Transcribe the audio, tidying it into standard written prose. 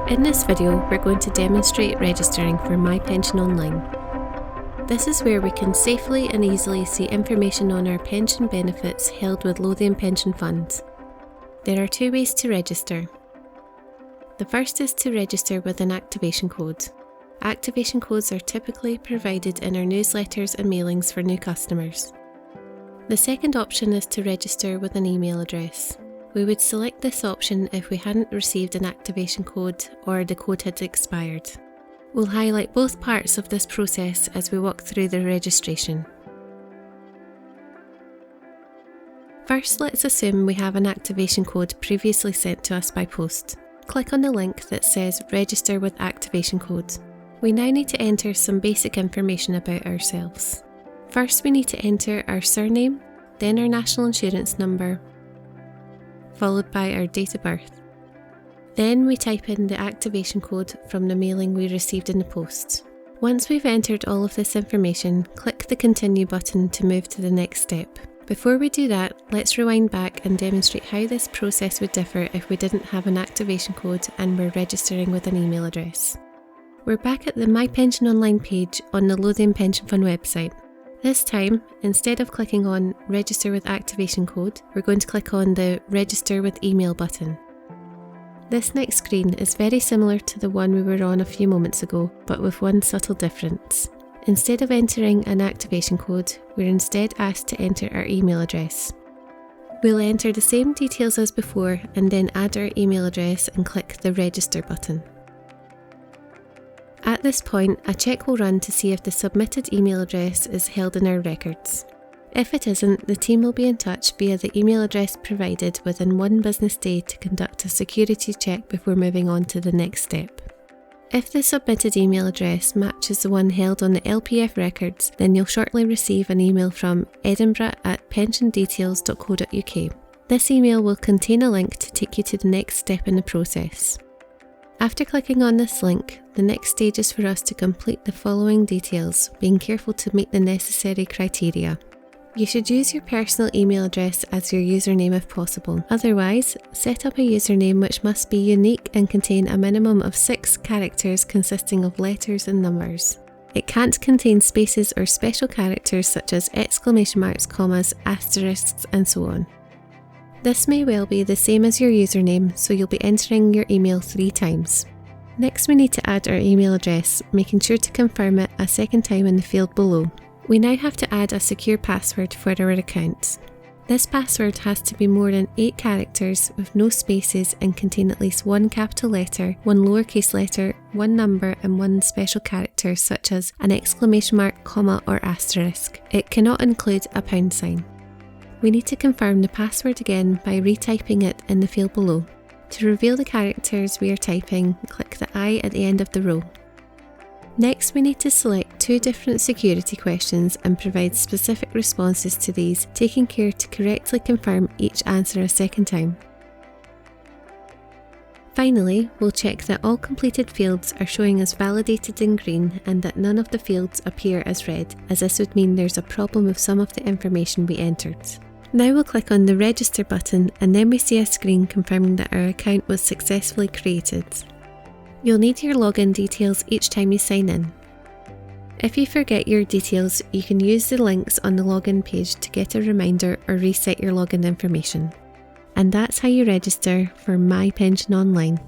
In this video, we're going to demonstrate registering for My Pension Online. This is where we can safely and easily see information on our pension benefits held with Lothian Pension Funds. There are two ways to register. The first is to register with an activation code. Activation codes are typically provided in our newsletters and mailings for new customers. The second option is to register with an email address. We would select this option if we hadn't received an activation code or the code had expired. We'll highlight both parts of this process as we walk through the registration. First, let's assume we have an activation code previously sent to us by post. Click on the link that says Register with Activation Code. We now need to enter some basic information about ourselves. First, we need to enter our surname, then our national insurance number, followed by our date of birth. Then we type in the activation code from the mailing we received in the post. Once we've entered all of this information, click the Continue button to move to the next step. Before we do that, let's rewind back and demonstrate how this process would differ if we didn't have an activation code and were registering with an email address. We're back at the My Pension Online page on the Lothian Pension Fund website. This time, instead of clicking on Register with Activation Code, we're going to click on the Register with Email button. This next screen is very similar to the one we were on a few moments ago, but with one subtle difference. Instead of entering an activation code, we're instead asked to enter our email address. We'll enter the same details as before and then add our email address and click the Register button. At this point, a check will run to see if the submitted email address is held in our records. If it isn't, the team will be in touch via the email address provided within 1 business day to conduct a security check before moving on to the next step. If the submitted email address matches the one held on the LPF records, then you'll shortly receive an email from edinburgh@pensiondetails.co.uk. This email will contain a link to take you to the next step in the process. After clicking on this link, the next stage is for us to complete the following details, being careful to meet the necessary criteria. You should use your personal email address as your username if possible. Otherwise, set up a username which must be unique and contain a minimum of 6 characters consisting of letters and numbers. It can't contain spaces or special characters such as exclamation marks, commas, asterisks, and so on. This may well be the same as your username, so you'll be entering your email 3 times. Next, we need to add our email address, making sure to confirm it a second time in the field below. We now have to add a secure password for our account. This password has to be more than 8 characters with no spaces and contain at least 1 capital letter, 1 lowercase letter, 1 number and 1 special character such as an exclamation mark, comma or asterisk. It cannot include a pound sign. We need to confirm the password again by retyping it in the field below. To reveal the characters we are typing, click the I at the end of the row. Next, we need to select 2 different security questions and provide specific responses to these, taking care to correctly confirm each answer a second time. Finally, we'll check that all completed fields are showing as validated in green and that none of the fields appear as red, as this would mean there's a problem with some of the information we entered. Now we'll click on the Register button and then we see a screen confirming that our account was successfully created. You'll need your login details each time you sign in. If you forget your details, you can use the links on the login page to get a reminder or reset your login information. And that's how you register for My Pension Online.